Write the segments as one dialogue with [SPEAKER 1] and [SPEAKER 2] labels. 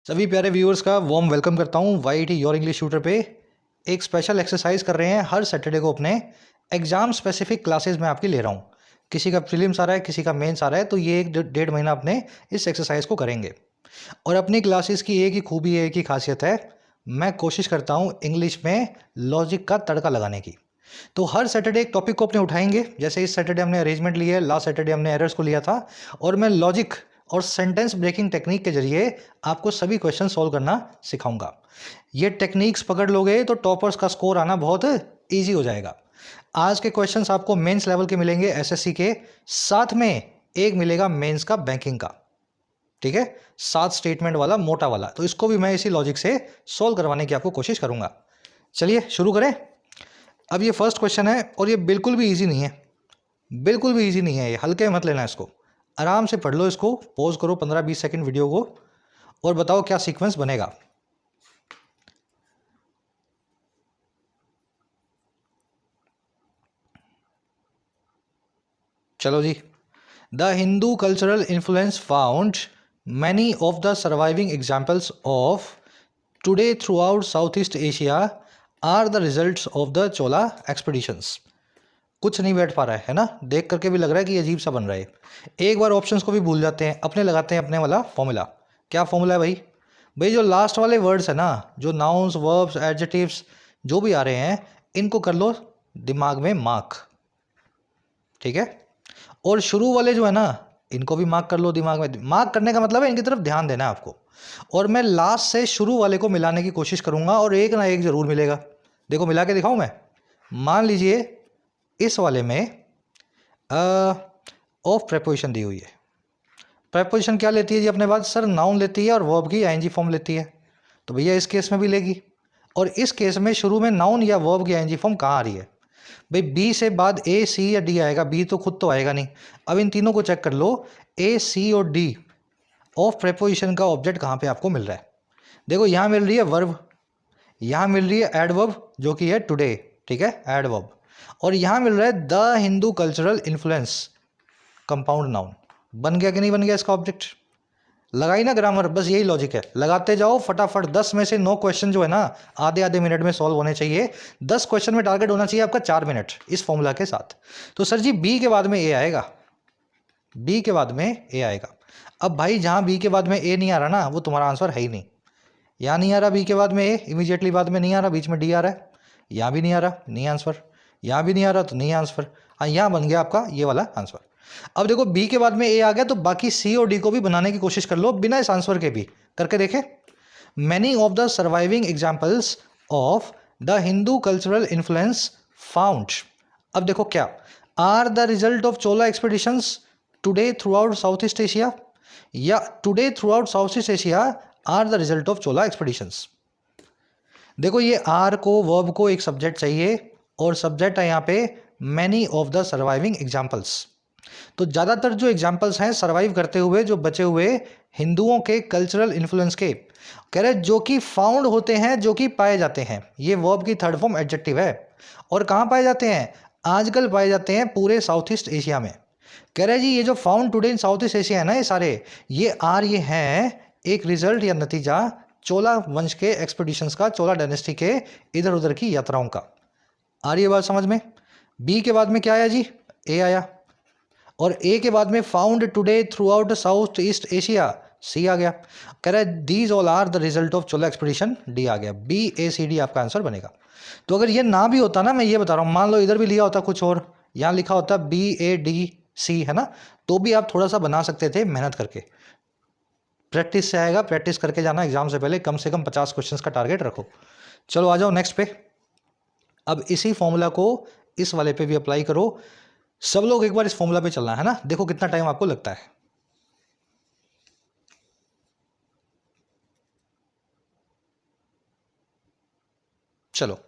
[SPEAKER 1] सभी प्यारे व्यूअर्स का वार्म वेलकम करता हूँ वाईटी योर इंग्लिश ट्यूटर पे। एक स्पेशल एक्सरसाइज कर रहे हैं हर सैटरडे को अपने एग्जाम स्पेसिफिक क्लासेस में आपकी ले रहा हूँ। किसी का प्रीलिम्स आ रहा है, किसी का मेंस आ रहा है, तो ये एक डेढ़ महीना अपने इस एक्सरसाइज को करेंगे। और अपनी क्लासेस की एक ही खूबी है, एक ही खासियत है, मैं कोशिश करता हूँ इंग्लिश में लॉजिक का तड़का लगाने की। तो हर सैटरडे एक टॉपिक को अपने उठाएंगे। जैसे इस सैटरडे हमने अरेंजमेंट लिया है, लास्ट सैटरडे हमने एरर्स को लिया था, और मैं लॉजिक और सेंटेंस ब्रेकिंग टेक्निक के जरिए आपको सभी क्वेश्चन सॉल्व करना सिखाऊंगा। ये टेक्निक्स पकड़ लोगे तो टॉपर्स का स्कोर आना बहुत ईजी हो जाएगा। आज के क्वेश्चंस आपको मेंस लेवल के मिलेंगे, एसएससी के, साथ में एक मिलेगा मेंस का बैंकिंग का। ठीक है, 7 स्टेटमेंट वाला मोटा वाला, तो इसको भी मैं इसी लॉजिक से सॉल्व करवाने की आपको कोशिश करूंगा। चलिए शुरू करें। अब ये फर्स्ट क्वेश्चन है और ये बिल्कुल भी इजी नहीं है, बिल्कुल भी इजी नहीं है। ये हल्के मत लेना, इसको आराम से पढ़ लो। इसको पॉज करो 15-20 सेकंड वीडियो को और बताओ क्या सीक्वेंस बनेगा। चलो जी। The Hindu cultural influence found many of the surviving examples of today throughout South East Asia are the results of the Chola expeditions. कुछ नहीं बैठ पा रहा है ना, देख करके भी लग रहा है कि अजीब सा बन रहा है। एक बार ऑप्शंस को भी भूल जाते हैं, अपने लगाते हैं अपने वाला फॉर्मूला। क्या फॉर्मूला है भाई? भाई जो लास्ट वाले वर्ड्स है ना, जो नाउन्स, वर्ब्स, एडजेक्टिव्स जो भी आ रहे हैं, इनको कर लो दिमाग में मार्क। ठीक है, और शुरू वाले जो है ना, इनको भी मार्क कर लो दिमाग में। मार्क करने का मतलब है इनकी तरफ ध्यान देना है आपको। और मैं लास्ट से शुरू वाले को मिलाने की कोशिश करूंगा और एक ना एक जरूर मिलेगा। देखो मिला के दिखाऊं मैं। मान लीजिए इस वाले में ऑफ प्रेपोजिशन दी हुई है। प्रेपोजिशन क्या लेती है जी अपने पास? सर नाउन लेती है और वर्ब की आईएनजी फॉर्म लेती है। तो भैया इस केस में भी लेगी। और इस केस में शुरू में नाउन या वर्ब की आईएनजी फॉर्म कहाँ आ रही है? भाई बी से बाद ए, सी या डी आएगा। बी तो खुद तो आएगा नहीं। अब इन तीनों को चेक कर लो, ए, सी और डी ऑफ प्रेपोजिशन का ऑब्जेक्ट कहाँ पे आपको मिल रहा है? देखो यहाँ मिल रही है वर्ब, यहाँ मिल रही है एडवर्ब जो कि है टुडे। ठीक है, एडवर्ब। और यहाँ मिल रहा है the Hindu cultural influence, compound noun. बन गया कि नहीं बन गया इसका ऑब्जेक्ट? लगाई ना ग्रामर? बस यही लॉजिक है, लगाते जाओ फटाफट। 10 में से 9 क्वेश्चन जो है ना, आधे आधे मिनट में सॉल्व होने चाहिए। 10 क्वेश्चन में टारगेट होना चाहिए आपका 4 मिनट इस फॉर्मूला के साथ। तो सर जी बी के बाद में ए आएगा, बी के बाद में ए आएगा। अब भाई जहां बी के बाद में ए नहीं आ रहा ना, वो तुम्हारा आंसर है ही नहीं। यहाँ नहीं आ रहा बी के बाद में ए, इमीडिएटली बाद में नहीं आ रहा, बीच में डी आ रहा है। यहाँ भी नहीं आ रहा, नहीं आंसर। यहाँ भी नहीं आ रहा तो नहीं आंसर। हाँ, यहाँ बन गया आपका ये वाला आंसर। अब देखो बी के बाद में ए आ गया, तो बाकी सी और डी को भी बनाने की कोशिश कर लो बिना इस आंसर के भी। करके देखे। Many of the surviving examples of the Hindu cultural influence found. अब देखो क्या are the result of Chola expeditions today throughout South East Asia, या today throughout South East Asia are the result of Chola expeditions. देखो ये are को, verb को एक subject चाहिए, और सब्जेक्ट है यहाँ पे many of the surviving examples. तो ज़्यादातर जो एग्जाम्पल्स हैं सर्वाइव करते हुए, जो बचे हुए हिंदुओं के कल्चरल इन्फ्लुएंस के, कह रहे जो कि फाउंड होते हैं, जो कि पाए जाते हैं। ये वर्ब की थर्ड फॉर्म एडजेक्टिव है। और कहाँ पाए जाते हैं? आजकल पाए जाते हैं पूरे साउथ ईस्ट एशिया में। कह रहे जी ये जो found today in south East Asia है ना, ये सारे ये हैं एक रिजल्ट या नतीजा चोला वंश के एक्सपीडिशंस का, चोला डायनेस्टी के इधर उधर की यात्राओं का। आ रही है बात समझ में? बी के बाद में क्या आया जी? ए आया। और ए के बाद में found today throughout South East Asia, C आ गया। कह रहा है these all are the result of Chola expedition, D आ गया। बी ए सी डी आपका आंसर बनेगा। तो अगर ये ना भी होता ना, मैं ये बता रहा हूँ, मान लो इधर भी लिया होता कुछ और, यहाँ लिखा होता बी ए डी सी, है ना, तो भी आप थोड़ा सा बना सकते थे मेहनत करके। प्रैक्टिस से आएगा, प्रैक्टिस करके जाना। एग्जाम से पहले कम से कम 50 क्वेश्चंस का टारगेट रखो। चलो आ जाओ नेक्स्ट पे। अब इसी फॉर्मूला को इस वाले पे भी अप्लाई करो। सब लोग एक बार इस फॉर्मूला पे चलना है ना, देखो कितना टाइम आपको लगता है। चलो।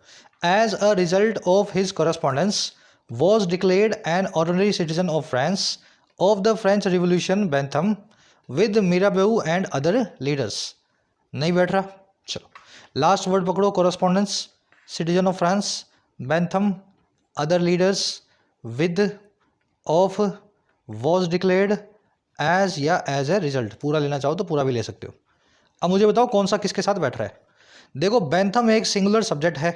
[SPEAKER 1] As a result of his correspondence was declared an ordinary citizen of France of the French revolution Bentham with Mirabeau and other leaders. नहीं बैठ रहा? चलो लास्ट वर्ड पकड़ो, correspondence, citizen of France, Bentham, other leaders, with, of, was declared, as या as a result. पूरा लेना चाहो तो पूरा भी ले सकते हो। अब मुझे बताओ कौन सा किसके साथ बैठ रहा है। देखो बेंथम एक सिंगुलर सब्जेक्ट है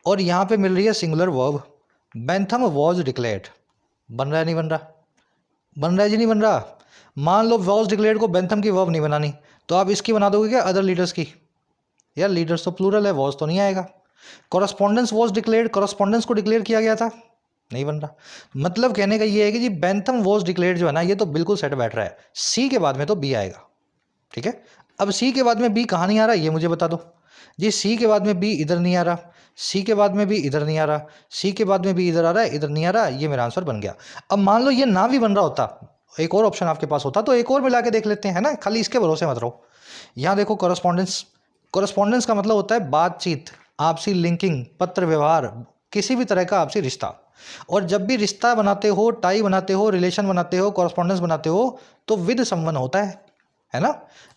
[SPEAKER 1] और यहाँ पे मिल रही है singular verb. Bentham was declared, बन रहा है नहीं बन रहा? बन रहा है जी नहीं बन रहा? मान लो वॉज डिक्लेयर्ड को बेंथम की वर्ब नहीं बनानी तो आप इसकी बना दोगे क्या, अदर लीडर्स की? यार लीडर्स तो प्लूरल है, वॉज तो नहीं आएगा। कॉरस्पॉन्डेंस वॉज डिक्लेयर्ड, कॉरस्पॉन्डेंस को डिक्लेयर किया गया था, नहीं बन रहा। मतलब कहने का ये है कि जी बेंथम वॉज डिक्लेयर्ड जो है ना, ये तो बिल्कुल सेट बैठ रहा है। सी के बाद में तो बी आएगा, ठीक है। अब सी के बाद में बी कहाँ नहीं आ रहा ये मुझे बता दो जी। सी के बाद में बी इधर नहीं आ रहा, सी के बाद में भी इधर नहीं आ रहा, सी के बाद में भी इधर आ रहा है, इधर नहीं आ रहा, ये मेरा आंसर बन गया। अब मान लो ये ना भी बन रहा होता, एक और ऑप्शन आपके पास होता तो एक और मिला के देख लेते हैं ना, खाली इसके भरोसे मत रहो। यहाँ देखो कॉरस्पॉन्डेंस, कॉरस्पॉन्डेंस का मतलब होता है बातचीत, आपसी लिंकिंग, पत्र व्यवहार, किसी भी तरह का आपसी रिश्ता। और जब भी रिश्ता बनाते हो, टाई बनाते हो, रिलेशन बनाते हो, कॉरस्पॉन्डेंस बनाते हो तो विद समवन होता है ना।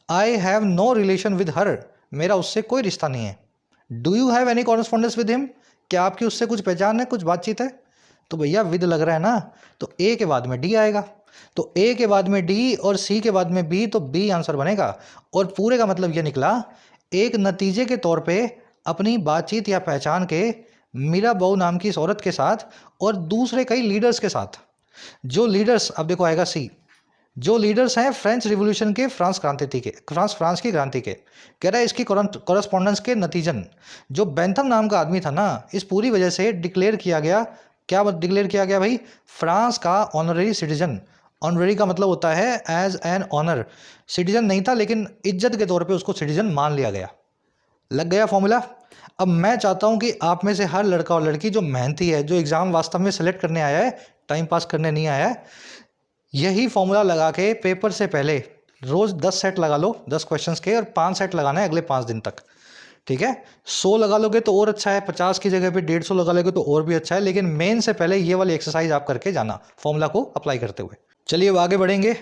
[SPEAKER 1] I have no relation with her, मेरा उससे कोई रिश्ता नहीं है। Do you have any correspondence with him, क्या आपकी उससे कुछ पहचान है, कुछ बातचीत है? तो भैया विद लग रहा है ना, तो ए के बाद में डी आएगा। तो ए के बाद में डी और सी के बाद में बी, तो बी आंसर बनेगा। और पूरे का मतलब ये निकला, एक नतीजे के तौर पे अपनी बातचीत या पहचान के मीरा बहू नाम की इस औरत के साथ और दूसरे कई लीडर्स के साथ, जो लीडर्स, अब देखो आएगा सी, जो लीडर्स हैं फ्रेंच रिवॉल्यूशन के, फ्रांस क्रांति के, फ्रांस की क्रांति के, कह रहा है इसकी कॉरस्पॉन्डेंस के नतीजन जो बेंथम नाम का आदमी था ना, इस पूरी वजह से डिक्लेयर किया गया। क्या डिक्लेयर किया गया भाई? फ्रांस का ऑनररी सिटीजन। ऑनररी का मतलब होता है एज एन ऑनर, सिटीजन नहीं था लेकिन इज्जत के तौर पे उसको सिटीजन मान लिया गया। लग गया फॉर्मूला। अब मैं चाहता हूं कि आप में से हर लड़का और लड़की जो मेहनती है, जो एग्जाम वास्तव में सेलेक्ट करने आया है, टाइम पास करने नहीं आया है, यही फॉर्मूला लगा के पेपर से पहले रोज 10 सेट लगा लो 10 क्वेश्चंस के, और 5 सेट लगाना है अगले 5 दिन तक, ठीक है। 100 लगा लोगे तो और अच्छा है, 50 की जगह पे 150 लगा लोगे तो और भी अच्छा है, लेकिन मेन से पहले ये वाली एक्सरसाइज आप करके जाना फॉर्मूला को अप्लाई करते हुए। चलिए अब आगे बढ़ेंगे।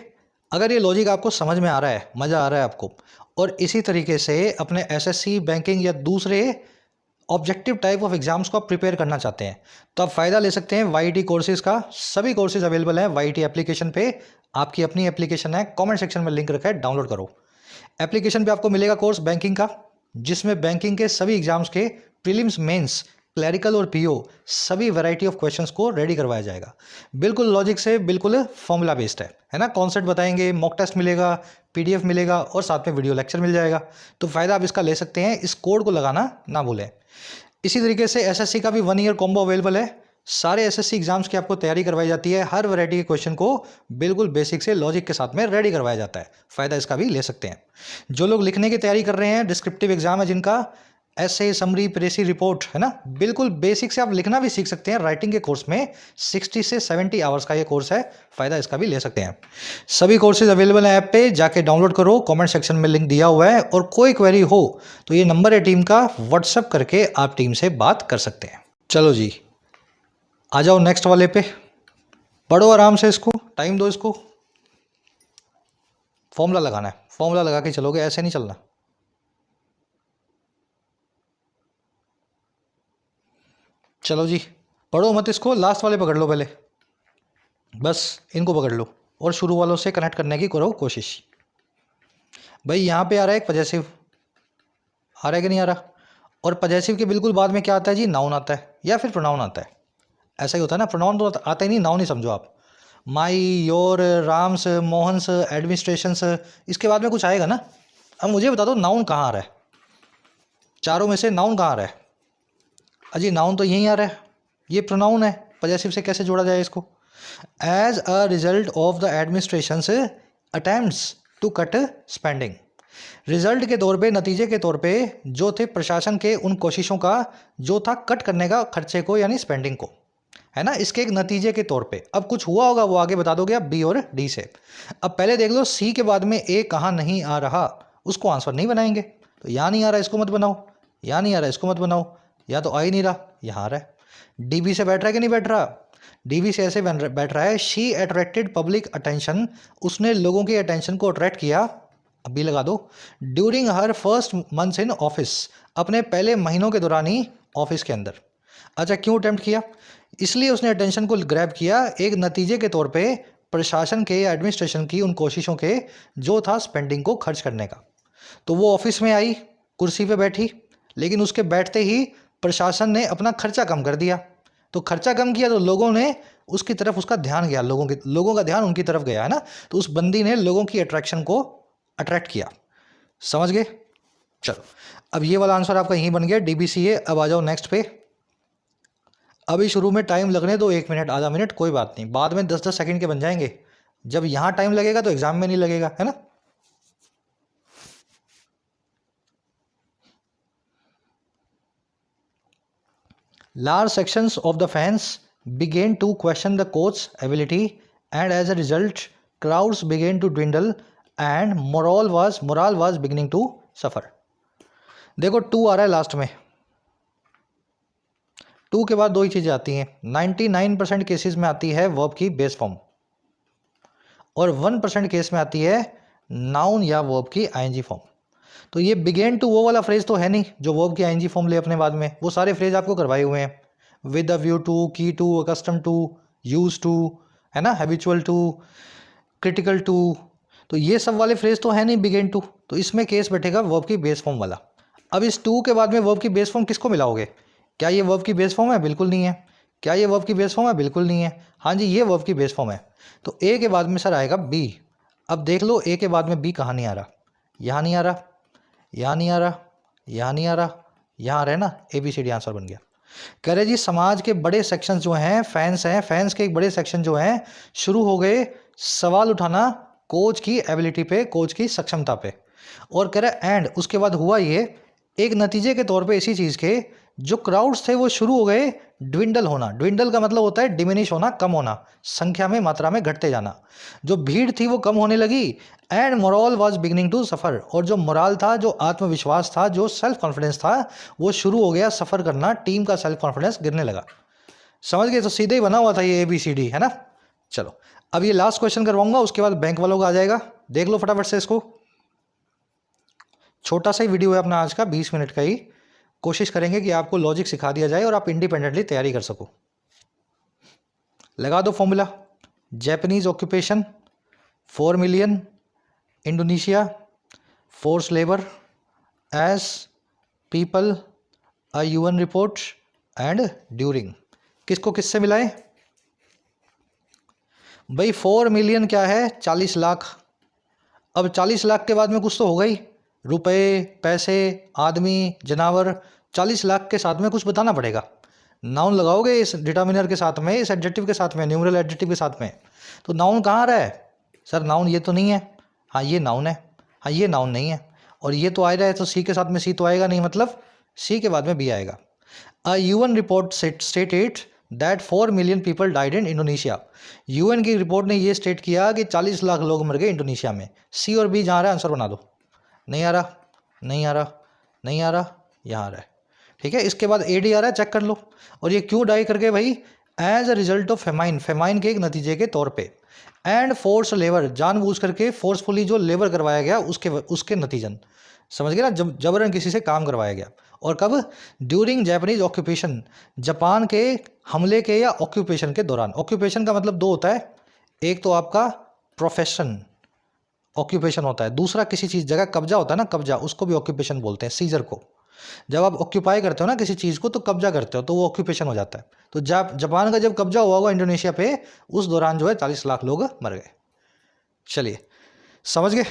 [SPEAKER 1] अगर ये लॉजिक आपको समझ में आ रहा है, मज़ा आ रहा है आपको, और इसी तरीके से अपने एसएससी, बैंकिंग या दूसरे ऑब्जेक्टिव टाइप ऑफ एग्जाम्स को आप प्रिपेयर करना चाहते हैं, तो आप फ़ायदा ले सकते हैं वाईटी कोर्सेज़ का। सभी कोर्सेज अवेलेबल हैं वाईटी एप्लीकेशन पे, आपकी अपनी एप्लीकेशन है, कमेंट सेक्शन में लिंक रखा है, डाउनलोड करो। एप्लीकेशन पे आपको मिलेगा कोर्स बैंकिंग का, जिसमें बैंकिंग के सभी एग्जाम्स के प्रीलिम्स, मेंस, क्लैरिकल और पीओ सभी वैरायटी ऑफ क्वेश्चंस को रेडी करवाया जाएगा। बिल्कुल लॉजिक से, बिल्कुल फॉर्मूला बेस्ड है ना। कॉन्सेप्ट बताएंगे, मॉक टेस्ट मिलेगा, पीडीएफ मिलेगा और साथ में वीडियो लेक्चर मिल जाएगा। तो फ़ायदा आप इसका ले सकते हैं, इस कोड को लगाना ना भूलें। इसी तरीके से एसएससी का भी 1 ईयर कॉम्बो अवेलेबल है। सारे एसएससी एग्जाम्स की आपको तैयारी करवाई जाती है, हर वैरायटी के क्वेश्चन को बिल्कुल बेसिक से लॉजिक के साथ में रेडी करवाया जाता है। फ़ायदा इसका भी ले सकते हैं। जो लोग लिखने की तैयारी कर रहे हैं, डिस्क्रिप्टिव एग्जाम है जिनका, ऐसे, समरी, प्रेसी रिपोर्ट, है ना, बिल्कुल बेसिक से आप लिखना भी सीख सकते हैं। राइटिंग के कोर्स में 60 से 70 आवर्स का ये कोर्स है, फ़ायदा इसका भी ले सकते हैं। सभी कोर्सेज अवेलेबल हैं ऐप पे, जाके डाउनलोड करो, कमेंट सेक्शन में लिंक दिया हुआ है। और कोई क्वेरी हो तो ये नंबर है टीम का, व्हाट्सअप करके आप टीम से बात कर सकते हैं। चलो जी आ जाओ नेक्स्ट वाले पे, पढ़ो आराम से, इसको टाइम दो, इसको फॉर्मूला लगाना है, फॉर्मूला लगा के चलोगे, ऐसे नहीं चलना। चलो जी पढ़ो मत, इसको लास्ट वाले पकड़ लो पहले, बस इनको पकड़ लो और शुरू वालों से कनेक्ट करने की करो कोशिश। भाई यहाँ पे आ रहा है एक पजेसिव, आ रहा है कि नहीं आ रहा? और पजेसिव के बिल्कुल बाद में क्या आता है जी? नाउन आता है या फिर प्रोनाउन आता है। ऐसा ही होता है ना, प्रोनाउन तो आता ही नहीं, नाउन ही समझो आप। माई, योर, राम्स, मोहन्स, एडमिनिस्ट्रेशंस, इसके बाद में कुछ आएगा ना। अब मुझे बता दो नाउन कहाँ आ रहा है, चारों में से नाउन कहाँ आ रहा है? अजी नाउन तो यहीं आ रहा है, ये प्रोनाउन है, पजेसिव से कैसे जोड़ा जाए इसको? As a result of the administration's attempts to cut spending, result के तौर पे, नतीजे के तौर पे जो थे प्रशासन के उन कोशिशों का, जो था कट करने का खर्चे को यानी स्पेंडिंग को, है ना, इसके एक नतीजे के तौर पे। अब कुछ हुआ होगा वो आगे बता दोगे आप बी और डी से। अब पहले देख लो सी के बाद में ए कहाँ नहीं आ रहा, उसको आंसर नहीं बनाएंगे। तो यहाँ नहीं आ रहा इसको मत बनाओ, यहाँ नहीं आ रहा इसको मत बनाओ, या तो आ ही नहीं रहा, यहाँ आ रहा है। डीबी से बैठ रहा है कि नहीं बैठ रहा? डीबी से ऐसे बैठ रहा है, शी अट्रैक्टेड पब्लिक अटेंशन, उसने लोगों के अटेंशन को अट्रैक्ट किया, अभी लगा दो, during her first months in office, अपने पहले महीनों के दौरान ही ऑफिस के अंदर। अच्छा क्यों अटेम्प्ट किया? इसलिए उसने अटेंशन को ग्रैब किया एक नतीजे के तौर पे प्रशासन के या एडमिनिस्ट्रेशन की उन कोशिशों के, जो था स्पेंडिंग को खर्च करने का। तो वो ऑफिस में आई, कुर्सी पे बैठी, लेकिन उसके बैठते ही प्रशासन ने अपना खर्चा कम कर दिया। तो खर्चा कम किया तो लोगों ने उसकी तरफ, उसका ध्यान गया, लोगों का ध्यान उनकी तरफ गया, है ना। तो उस बंदी ने लोगों की अट्रैक्शन को अट्रैक्ट किया। समझ गए? चलो, अब ये वाला आंसर आपका यहीं बन गया, DBCA। अब आ जाओ नेक्स्ट पे। अभी शुरू में टाइम लगने दो, 1 मिनट आधा मिनट, कोई बात नहीं, बाद में 10-10 सेकंड के बन जाएंगे। जब यहां टाइम लगेगा तो एग्जाम में नहीं लगेगा, है ना। Large sections of the fans began to question the coach's ability, and as a result, crowds began to dwindle, and morale was beginning to suffer. देखो 2 आ रहा है लास्ट में, 2 के बाद 2 ही चीज़ें आती हैं। 99% केसेस में आती है वर्ब की बेस फॉर्म, और 1% केस में आती है नाउन या वर्ब की आईएनजी फॉर्म। तो ये बिगेन टू वो वाला फ्रेज तो है नहीं जो वर्ब की आईएनजी फॉर्म ले अपने बाद में। वो सारे फ्रेज आपको करवाए हुए हैं, विद अ व्यू टू, की to, accustom to, use to, है ना, हैबिचुअल टू, क्रिटिकल टू। तो ये सब वाले फ्रेज तो है नहीं बिगेन टू। तो इसमें केस बैठेगा वर्ब की बेस फॉर्म वाला। अब इस टू के बाद में वर्ब की बेस फॉर्म किसको मिलाओगे? क्या ये वर्ब की बेस फॉर्म है? बिल्कुल नहीं है। क्या ये वर्ब की बेस फॉर्म है? बिल्कुल नहीं है। हाँ जी, ये वर्ब की बेस फॉर्म है। तो ए के बाद में सर आएगा बी। अब देख लो ए के बाद में बी कहाँ नहीं आ रहा, यहाँ नहीं आ रहा, यहाँ नहीं आ रहा, यहाँ नहीं आ रहा, यहाँ आ रहा है ना। ABCD आंसर बन गया। कह रहे जी समाज के बड़े सेक्शन जो हैं, फैंस के एक बड़े सेक्शन जो हैं, शुरू हो गए सवाल उठाना कोच की एबिलिटी पे, कोच की सक्षमता पे। और कह रहे एंड उसके बाद हुआ ये, एक नतीजे के तौर पे इसी चीज़ के जो क्राउड्स थे वो शुरू हो गए ड्विंडल होना। ड्विंडल का मतलब होता है डिमिनिश होना, कम होना, संख्या में, मात्रा में घटते जाना। जो भीड़ थी वो कम होने लगी। And morale was beginning to suffer, और जो मोरल था, जो आत्मविश्वास था, जो सेल्फ कॉन्फिडेंस था, वो शुरू हो गया सफ़र करना। टीम का सेल्फ कॉन्फिडेंस गिरने लगा। समझ गए? तो सीधे ही बना हुआ था ये ABCD, है ना। चलो, अब ये लास्ट क्वेश्चन करवाऊंगा, उसके बाद बैंक वालों का आ जाएगा। देख लो फटाफट से इसको। छोटा सा ही वीडियो है अपना आज का, 20 मिनट का ही। कोशिश करेंगे कि आपको लॉजिक सिखा दिया जाए और आप इंडिपेंडेंटली तैयारी कर सको। लगा दो formula. Japanese occupation 4 million, Indonesia force labour as people, a UN report and during. किसको किससे मिलाएं भाई? 4 मिलियन क्या है? 40 लाख। अब 40 लाख के बाद में कुछ तो होगा ही, रुपए, पैसे, आदमी, जानवर। 40 लाख के साथ में कुछ बताना पड़ेगा। नाउन लगाओगे इस डिटर्मिनर के साथ में, इस एडजेक्टिव के साथ में, न्यूमरल एडजेक्टिव के साथ में। तो नाउन कहाँ आ रहा है? सर नाउन ये तो नहीं है। हाँ ये नाउन है। हाँ ये नाउन नहीं है। और ये तो आ रहा है, तो सी के साथ में सी तो आएगा नहीं, मतलब सी के बाद में बी आएगा। अ UN report stated that 4 million people died in Indonesia. UN की रिपोर्ट ने ये स्टेट किया कि 40 लाख लोग मर गए इंडोनेशिया में। सी और बी जहाँ रहा है आंसर बना दो। नहीं आ रहा, नहीं आ रहा, नहीं आ रहा, यहाँ आ रहा है। ठीक है, इसके बाद AD आ रहा है, चेक कर लो। और ये क्यों डाई करके भाई? As a result of famine, famine के एक नतीजे के तौर पे। एंड फोर्स लेबर, जानबूझ करके फोर्सफुली जो लेबर करवाया गया उसके नतीजन। समझ गए ना, जबरन किसी से काम करवाया गया। और कब? ड्यूरिंग जापानीज ऑक्यूपेशन, जापान के हमले के या ऑक्यूपेशन के दौरान। ऑक्यूपेशन का मतलब 2 होता है, एक तो आपका प्रोफेशन ऑक्यूपेशन होता है, दूसरा किसी चीज़ जगह कब्जा होता है ना, कब्जा, उसको भी ऑक्यूपेशन बोलते हैं, सीजर को। जब आप ऑक्यूपाई करते हो ना किसी चीज़ को, तो कब्जा करते हो, तो वो ऑक्यूपेशन हो जाता है। तो जापान का जब कब्जा हुआ होगा इंडोनेशिया पे, उस दौरान जो है 40 लाख लोग मर गए। चलिए, समझ गए?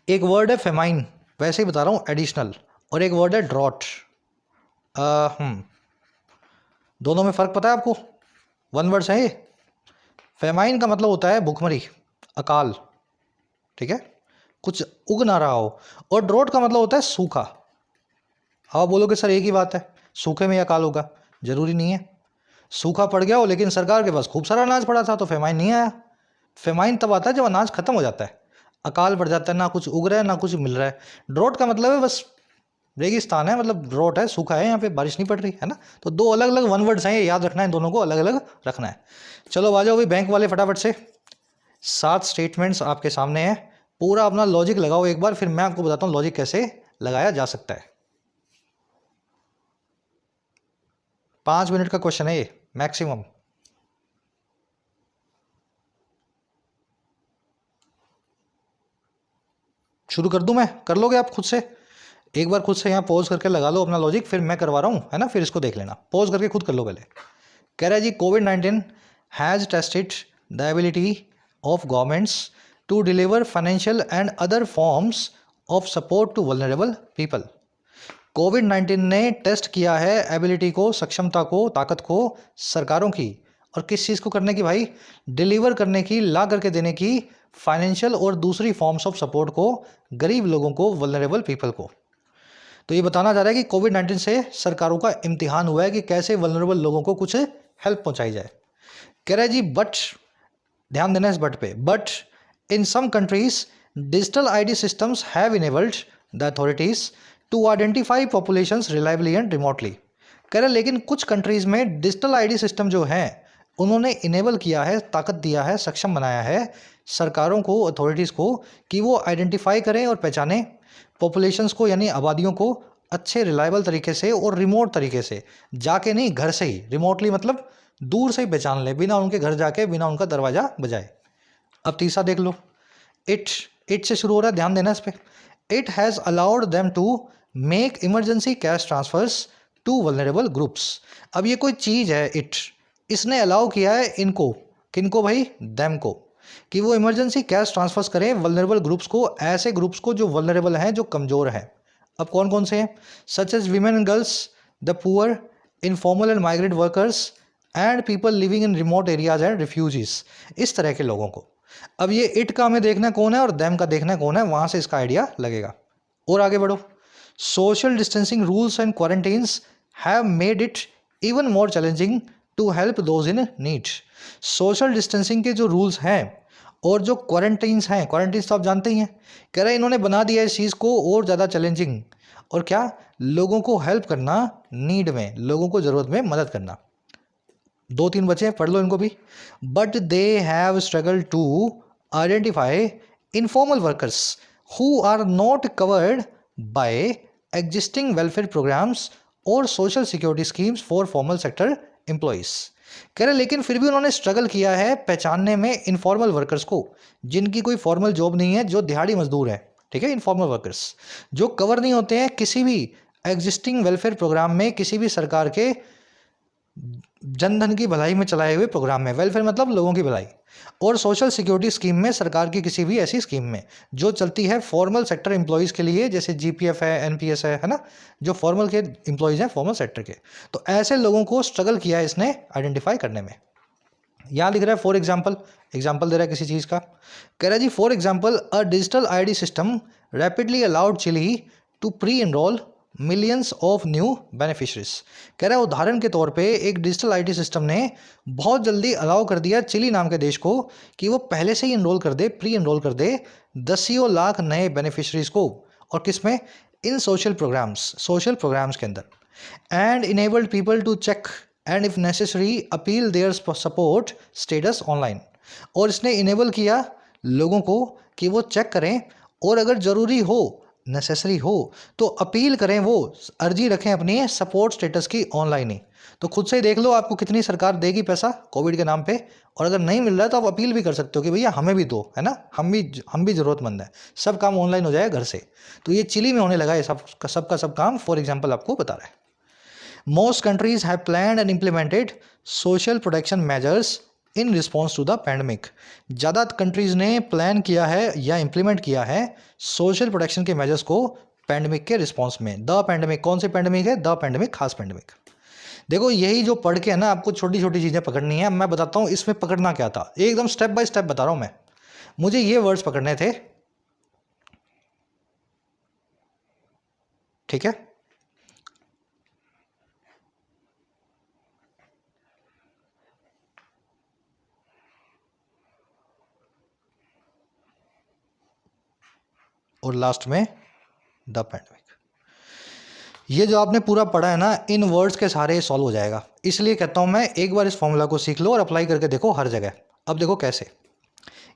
[SPEAKER 1] एक वर्ड है फेमाइन, वैसे ही बता रहा हूँ एडिशनल, और एक वर्ड है ड्रॉट। दोनों में फ़र्क पता है आपको? 1 वर्ड्स है ये। फेमाइन का मतलब होता है भूखमरी, अकाल, ठीक है, कुछ उग ना रहा हो। और ड्रॉट का मतलब होता है सूखा। आप बोलोगे सर एक ही बात है, सूखे में अकाल होगा? जरूरी नहीं है। सूखा पड़ गया हो लेकिन सरकार के पास खूब सारा अनाज पड़ा था, तो फेमाइन नहीं आया। फेमाइन तब आता है जब अनाज खत्म हो जाता है, अकाल पड़ जाता है, ना कुछ उग रहा है ना कुछ मिल रहा है। ड्रॉट का मतलब है बस रेगिस्तान है, मतलब ड्रॉट है, सूखा है, यहाँ पे बारिश नहीं पड़ रही है ना। तो 2 अलग अलग 1 वर्ड्स हैं, ये याद रखना है, दोनों को अलग अलग रखना है। चलो आ जाओ भाई बैंक वाले फटाफट से। 7 स्टेटमेंट्स आपके सामने हैं, पूरा अपना लॉजिक लगाओ एक बार, फिर मैं आपको बताता हूँ लॉजिक कैसे लगाया जा सकता है। 5 मिनट का क्वेश्चन है ये मैक्सिमम। शुरू कर दूं मैं, कर लोगे आप खुद से? एक बार खुद से यहाँ पॉज करके लगा लो अपना लॉजिक, फिर मैं करवा रहा हूँ, है ना, फिर इसको देख लेना, पॉज करके खुद कर लो पहले। कह रहा है जी कोविड-19 has tested the ability of governments to deliver financial and other forms of support to vulnerable people. कोविड-19 ने टेस्ट किया है एबिलिटी को, सक्षमता को, ताकत को सरकारों की, और किस चीज़ को करने की भाई? डिलीवर करने की, ला करके देने की फाइनेंशियल और दूसरी फॉर्म्स ऑफ सपोर्ट को गरीब लोगों को, वल्नरेबल पीपल को। तो ये बताना चाह रहा है कि कोविड-19 से सरकारों का इम्तिहान हुआ है कि कैसे वल्नरेबल लोगों को कुछ हेल्प पहुंचाई जाए। कह रहा है जी बट, ध्यान देना इस बट पे, but in some countries digital ID systems have enabled the authorities to identify populations reliably and remotely. कह रहे लेकिन कुछ कंट्रीज में डिजिटल आईडी सिस्टम जो है उन्होंने इनेबल किया है, ताकत दिया है, सक्षम बनाया है सरकारों को, अथॉरिटीज़ को, कि वो आइडेंटिफाई करें और पहचानें पॉपुलेशंस को, यानी आबादियों को अच्छे रिलायबल तरीके से और रिमोट तरीके से, जाके नहीं, घर से ही, रिमोटली मतलब दूर से ही पहचान ले, बिना उनके घर जाके, बिना उनका दरवाज़ा बजाए। अब तीसरा देख लो, इट से शुरू हो रहा है, ध्यान देना इस पर। It has allowed them to make emergency cash transfers to vulnerable groups. अब ये कोई चीज़ है, इसने अलाउ किया है इनको, किनको भाई? देम को, कि वो इमरजेंसी कैश ट्रांसफर्स करें वल्नरेबल ग्रुप्स को, ऐसे ग्रुप्स को जो वल्नरेबल हैं, जो कमज़ोर हैं। अब कौन कौन से हैं? Such as women and girls, the poor, informal and migrant workers and people living in remote areas and refugees, इस तरह के लोगों को। अब ये इट का हमें देखना कौन है और देम का देखना कौन है, वहाँ से इसका आइडिया लगेगा। और आगे बढ़ो। Social distancing rules and quarantines have made it even more challenging to help those in need. Social distancing के जो रूल्स हैं और जो क्वारंटीन्स हैं, क्वारंटीन्स तो आप जानते ही हैं, कह रहे हैं इन्होंने बना दिया इस चीज़ को और ज़्यादा चैलेंजिंग, और क्या? लोगों को हेल्प करना, नीड में, लोगों को ज़रूरत में मदद करना। 2-3 बचे हैं, पढ़ लो इनको भी। But they have struggle to identify informal workers who are not covered by existing welfare programs और social security schemes for formal sector employees. कह रहे लेकिन फिर भी उन्होंने स्ट्रगल किया है पहचानने में इनफॉर्मल वर्कर्स को, जिनकी कोई फॉर्मल जॉब नहीं है, जो दिहाड़ी मजदूर है, ठीक है, इनफॉर्मल वर्कर्स जो कवर नहीं होते हैं किसी भी एग्जिस्टिंग वेलफेयर प्रोग्राम में, किसी भी सरकार के जनधन की भलाई में चलाए हुए प्रोग्राम में, वेलफेयर मतलब लोगों की भलाई, और सोशल सिक्योरिटी स्कीम में, सरकार की किसी भी ऐसी स्कीम में जो चलती है फॉर्मल सेक्टर एम्प्लॉयज़ के लिए, जैसे जीपीएफ है, एनपीएस है ना, जो फॉर्मल के एम्प्लॉयज़ हैं फॉर्मल सेक्टर के। तो ऐसे लोगों को स्ट्रगल किया है इसने आइडेंटिफाई करने में। यहाँ लिख रहा है फॉर एग्जाम्पल, एग्जाम्पल दे रहा है किसी चीज़ का। कह रहा है जी for example a digital ID system rapidly allowed Chile to pre enroll millions of new beneficiaries. कह रहा है उदाहरण के तौर पे एक डिजिटल आईडी सिस्टम ने बहुत जल्दी अलाउ कर दिया चिली नाम के देश को कि वो पहले से ही इनरोल कर दे, प्री एनरोल कर दे 10 लाख नए बेनिफिशरीज को, और किस में? इन सोशल प्रोग्राम्स के अंदर। And enabled people to check and if necessary appeal their support status online. और इसने इनेबल किया लोगों को कि वो चेक करें और अगर ज़रूरी हो, नेसेसरी हो, तो अपील करें, वो अर्जी रखें अपनी सपोर्ट स्टेटस की ऑनलाइन ही। तो खुद से ही देख लो आपको कितनी सरकार देगी पैसा कोविड के नाम पे, और अगर नहीं मिल रहा है तो आप अपील भी कर सकते हो कि भैया हमें भी दो, है ना, हम भी ज़रूरतमंद है, सब काम ऑनलाइन हो जाएगा घर से। तो ये चिली में होने लगा है सब काम, फॉर एग्जाम्पल आपको बता रहा है। Most countries have planned and implemented social protection measures in response to the pandemic. ज़्यादा कंट्रीज़ ने प्लान किया है या इम्प्लीमेंट किया है सोशल प्रोटेक्शन के मेजर्स को पैंडमिक के रिस्पॉन्स में। द पैंडमिक, कौन सी पैंडमिक है? द पैंडमिक, खास पैंडमिक। देखो यही जो पढ़ के है ना, आपको छोटी छोटी चीज़ें पकड़नी है। मैं बताता हूँ इसमें पकड़ना क्या था, एकदम स्टेप बाय स्टेप बता रहा हूँ मैं। मुझे ये वर्ड्स पकड़ने थे, ठीक है। और लास्ट में द पैंडमिक। ये जो आपने पूरा पढ़ा है ना, इन वर्ड्स के सारे सॉल्व हो जाएगा। इसलिए कहता हूं मैं, एक बार इस फॉर्मूला को सीख लो और अप्लाई करके देखो हर जगह। अब देखो कैसे,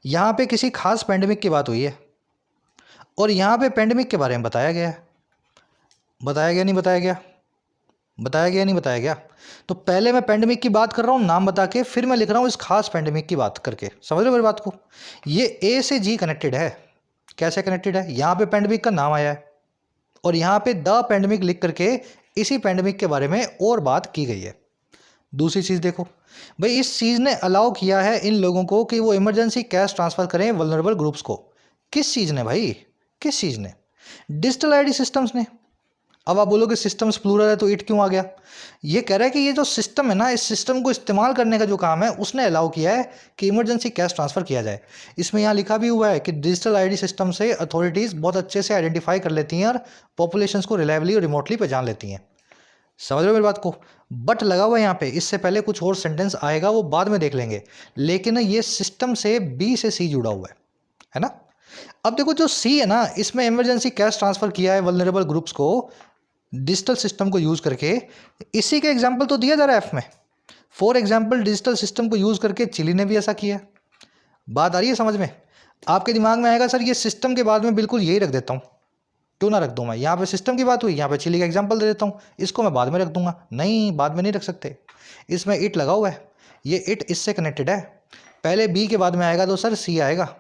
[SPEAKER 1] यहाँ पे किसी खास पैंडमिक की बात हुई है और यहाँ पे पैंडमिक के बारे में बताया गया है। बताया गया नहीं बताया गया? बताया गया नहीं बताया गया? तो पहले मैं पैंडमिक की बात कर रहा हूँ नाम बता के, फिर मैं लिख रहा हूँ इस खास पैंडमिक की बात करके। समझ रहे हो मेरी बात को? ये ए से जी कनेक्टेड है। कैसे कनेक्टेड है, यहाँ पे पेंडेमिक का नाम आया है और यहाँ पे द पेंडेमिक लिख करके इसी पेंडेमिक के बारे में और बात की गई है। दूसरी चीज़ देखो भाई, इस चीज़ ने अलाउ किया है इन लोगों को कि वो इमरजेंसी कैश ट्रांसफ़र करें वल्नरेबल ग्रुप्स को। किस चीज़ ने भाई, किस चीज़ ने? डिजिटल आईडी सिस्टम्स ने। अब आप बोलोगे सिस्टम्स प्लूरल है तो इट क्यों आ गया? ये कह रहा है कि ये जो सिस्टम है ना, इस सिस्टम को इस्तेमाल करने का जो काम है उसने अलाउ किया है कि इमरजेंसी कैश ट्रांसफ़र किया जाए। इसमें यहाँ लिखा भी हुआ है कि डिजिटल आईडी सिस्टम से अथॉरिटीज़ बहुत अच्छे से आइडेंटिफाई कर लेती हैं और पॉपुलेशंस को रिलायबली और रिमोटली पहचान लेती हैं। समझ रहे हो मेरी बात को? बट लगा हुआ है यहाँ पे, इससे पहले कुछ और सेंटेंस आएगा वो बाद में देख लेंगे, लेकिन ये सिस्टम से बी से सी जुड़ा हुआ है ना। अब देखो जो सी है ना, इसमें इमरजेंसी कैश ट्रांसफ़र किया है वल्नरेबल ग्रुप्स को डिजिटल सिस्टम को यूज़ करके। इसी के एग्जाम्पल तो दिया जा रहा है एफ में। फॉर एग्जाम्पल डिजिटल सिस्टम को यूज़ करके चिली ने भी ऐसा किया है। बात आ रही है समझ में? आपके दिमाग में आएगा सर ये सिस्टम के बाद में बिल्कुल यही रख देता हूँ, क्यों ना रख दूँ मैं? यहाँ पे सिस्टम की बात हुई, यहाँ पे चिली का एग्जाम्पल दे देता हूँ, इसको मैं बाद में रख दूंगा। नहीं, बाद में नहीं रख सकते, इसमें इट लगा हुआ है, ये इट इससे कनेक्टेड है। पहले बी के बाद में आएगा तो सर सी आएगा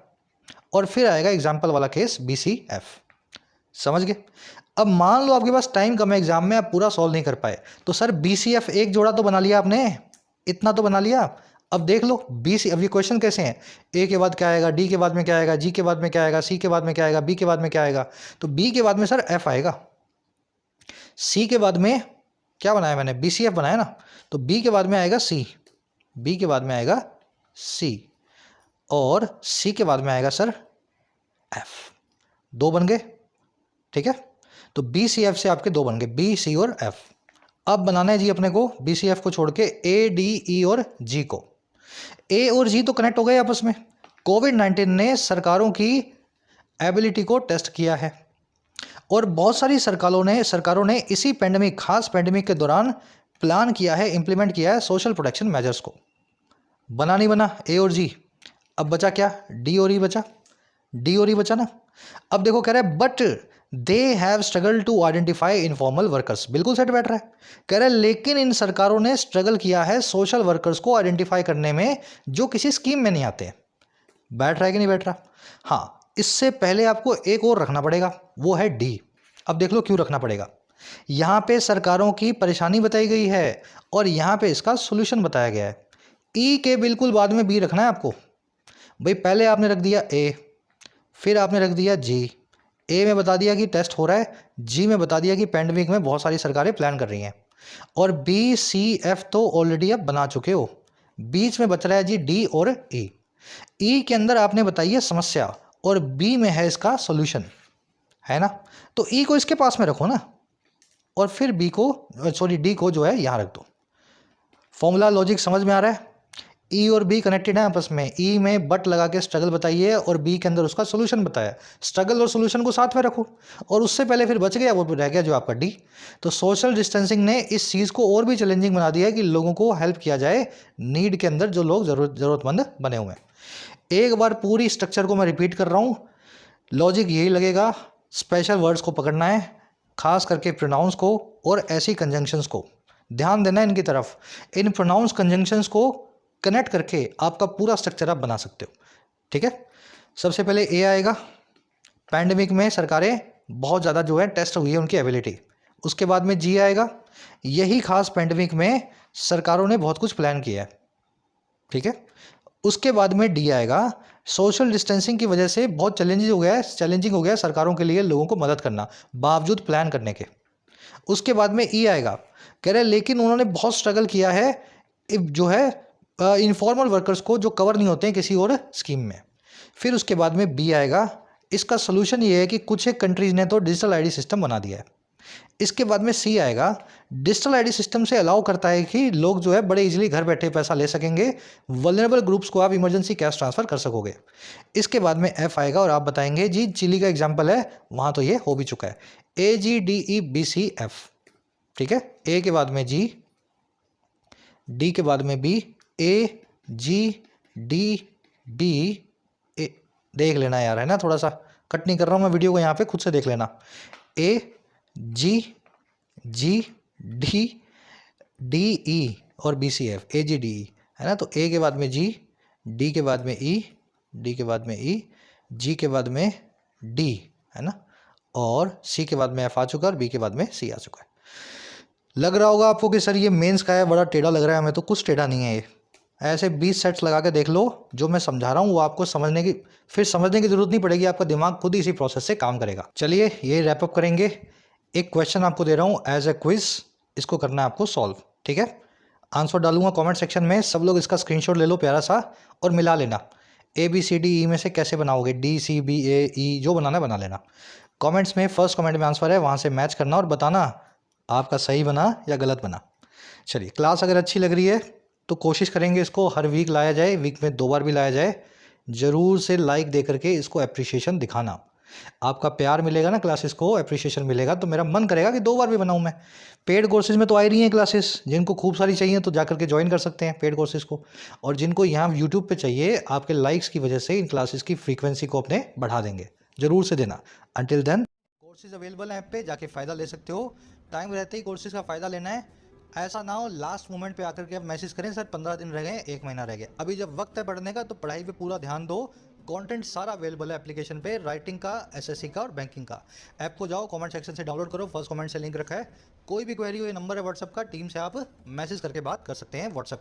[SPEAKER 1] और फिर आएगा एग्जाम्पल वाला केस बी सी एफ। समझ गए? अब मान लो आपके पास टाइम कम है एग्जाम में, आप पूरा सॉल्व नहीं कर पाए, तो सर बी सी एफ एक जोड़ा तो बना लिया आपने, इतना तो बना लिया। अब देख लो बी सी, अब ये क्वेश्चन कैसे हैं? ए के बाद क्या आएगा, डी के बाद में क्या आएगा, जी के बाद में क्या आएगा, सी के बाद में क्या आएगा, बी के बाद में क्या आएगा? तो बी के बाद में सर एफ आएगा। सी के बाद में क्या बनाया मैंने? बी सी एफ बनाया ना, तो बी के बाद में आएगा सी, बी के बाद में आएगा सी और सी के बाद में आएगा सर एफ। दो बन गए, ठीक है? तो बी सी एफ से आपके दो बन गए, बी सी और एफ। अब बनाना है जी अपने को बी सी एफ को छोड़ के ए डी ई और जी को। ए और जी तो कनेक्ट हो गए आपस में। कोविड-19 ने सरकारों की एबिलिटी को टेस्ट किया है और बहुत सारी सरकारों ने इसी पेंडेमिक, खास पेंडेमिक के दौरान प्लान किया है, इंप्लीमेंट किया है सोशल प्रोटेक्शन मेजर्स को। बना नहीं बना ए और जी? अब बचा क्या? डी और ई बचा, डी और ई बचा ना। अब देखो कह रहा है but they have struggle to identify informal workers. बिल्कुल सेट बैठ रहा है। कह रहा है लेकिन इन सरकारों ने स्ट्रगल किया है सोशल वर्कर्स को आइडेंटिफाई करने में जो किसी स्कीम में नहीं आते। बैठ रहा है कि नहीं बैठ रहा? हाँ, इससे पहले आपको एक और रखना पड़ेगा, वो है डी। अब देख लो क्यों रखना पड़ेगा। यहाँ पे सरकारों की परेशानी बताई गई है और यहाँ पे इसका सोल्यूशन बताया गया है। ई के बिल्कुल बाद में बी रखना है आपको। भाई पहले आपने रख दिया ए, फिर आपने रख दिया जी। ए में बता दिया कि टेस्ट हो रहा है, जी में बता दिया कि पेंडेमिक में बहुत सारी सरकारें प्लान कर रही हैं, और बी सी एफ तो ऑलरेडी आप बना चुके हो। बीच में बच रहा है जी डी और ई। ई के अंदर आपने बताई है समस्या और बी में है इसका सॉल्यूशन, है ना? तो ई को इसके पास में रखो ना और फिर बी को, सॉरी डी को जो है यहाँ रख दो। फॉर्मूला लॉजिक समझ में आ रहा है? ई और बी कनेक्टेड है आपस में। ई में बट लगा के स्ट्रगल बताइए और बी के अंदर उसका सोल्यूशन बताया। स्ट्रगल और सोल्यूशन को साथ में रखो और उससे पहले फिर बच गया, वो रह गया जो आपका डी। तो सोशल डिस्टेंसिंग ने इस चीज़ को और भी चैलेंजिंग बना दिया है कि लोगों को हेल्प किया जाए नीड के अंदर, जो लोग ज़रूरतमंद बने हुए हैं। एक बार पूरी स्ट्रक्चर को मैं रिपीट कर रहा हूँ। लॉजिक यही लगेगा, स्पेशल वर्ड्स को पकड़ना है, खास करके प्रोनाउंस को और ऐसी कंजंक्शंस को ध्यान देना है इनकी तरफ। इन प्रोनाउंस कंजंक्शंस को कनेक्ट करके आपका पूरा स्ट्रक्चर आप बना सकते हो, ठीक है? सबसे पहले ए आएगा, पैंडेमिक में सरकारें बहुत ज़्यादा जो है टेस्ट हुई है उनकी एबिलिटी। उसके बाद में जी आएगा, यही खास पैंडेमिक में सरकारों ने बहुत कुछ प्लान किया है, ठीक है? उसके बाद में डी आएगा, सोशल डिस्टेंसिंग की वजह से बहुत चैलेंजिंग हो गया है सरकारों के लिए लोगों को मदद करना बावजूद प्लान करने के। उसके बाद में ई आएगा, कह रहे लेकिन उन्होंने बहुत स्ट्रगल किया है जो है इनफॉर्मल वर्कर्स को, जो कवर नहीं होते हैं किसी और स्कीम में। फिर उसके बाद में बी आएगा, इसका सोल्यूशन ये है कि कुछ एक कंट्रीज़ ने तो डिजिटल आईडी सिस्टम बना दिया है। इसके बाद में सी आएगा, डिजिटल आईडी सिस्टम से अलाउ करता है कि लोग जो है बड़े इजीली घर बैठे पैसा ले सकेंगे, वल्नरेबल ग्रुप्स को आप इमरजेंसी कैश ट्रांसफ़र कर सकोगे। इसके बाद में एफ आएगा और आप बताएंगे जी चिली का एग्जाम्पल है, वहाँ तो ये हो भी चुका है। A G D E B C F, ठीक है? ए के बाद में जी, डी के बाद में बी, ए जी डी बी ए, देख लेना यार, है ना? थोड़ा सा कट नहीं कर रहा हूँ मैं वीडियो को, यहाँ पे खुद से देख लेना। ए जी जी डी डी ई और बी सी एफ, ए जी डी ई, है ना? तो ए के बाद में जी, डी के बाद में ई, डी के बाद में ई, जी के बाद में डी, है ना, और सी के बाद में एफ आ चुका है और बी के बाद में सी आ चुका है। लग रहा होगा आपको कि सर ये मेंस का है, बड़ा टेढ़ा लग रहा है हमें, तो कुछ टेढ़ा नहीं है ये। ऐसे 20 सेट्स लगा के देख लो, जो मैं समझा रहा हूँ वो आपको समझने की ज़रूरत नहीं पड़ेगी, आपका दिमाग खुद ही इसी प्रोसेस से काम करेगा। चलिए ये रैप अप करेंगे। एक क्वेश्चन आपको दे रहा हूँ एज ए क्विज, इसको करना है आपको सॉल्व, ठीक है। आंसर डालूंगा कमेंट सेक्शन में, सब लोग इसका स्क्रीनशॉट ले लो प्यारा सा और मिला लेना। A B C D E में से कैसे बनाओगे, डी सी बी ए ई जो बनाना है बना लेना। कमेंट्स में फर्स्ट कमेंट में आंसर है वहाँ से मैच करना और बताना आपका सही बना या गलत बना। चलिए, क्लास अगर अच्छी लग रही है तो कोशिश करेंगे इसको हर वीक लाया जाए, वीक में 2 बार भी लाया जाए। ज़रूर से लाइक दे करके इसको अप्रिशिएशन दिखाना। आपका प्यार मिलेगा ना क्लासेस को, अप्रिशिएशन मिलेगा, तो मेरा मन करेगा कि 2 बार भी बनाऊं मैं। पेड कोर्सेज में तो आ ही रही हैं क्लासेस, जिनको खूब सारी चाहिए तो जा करके ज्वाइन कर सकते हैं पेड कोर्सेज को, और जिनको यहाँ यूट्यूब पे चाहिए आपके लाइक्स की वजह से इन क्लासेस की फ्रीक्वेंसी को अपने बढ़ा देंगे। ज़रूर से देना। अंटिल देन, कोर्सेज अवेलेबल हैं ऐप पे, जाके फ़ायदा ले सकते हो। टाइम रहते ही कोर्सेज का फ़ायदा लेना है। ऐसा ना हो लास्ट मोमेंट पे आकर के आप मैसेज करें सर 15 दिन रह गए, 1 महीना रह गया। अभी जब वक्त है पढ़ने का तो पढ़ाई पे पूरा ध्यान दो। कंटेंट सारा अवेलेबल है एप्लीकेशन पे, राइटिंग का, एसएससी का और बैंकिंग का। ऐप को जाओ, कमेंट सेक्शन से डाउनलोड करो, फर्स्ट कमेंट से लिंक रखा है। कोई भी क्वेरी हो, ये नंबर है व्हाट्सअप का, टीम से आप मैसेज करके बात कर सकते हैं व्हाट्सअप।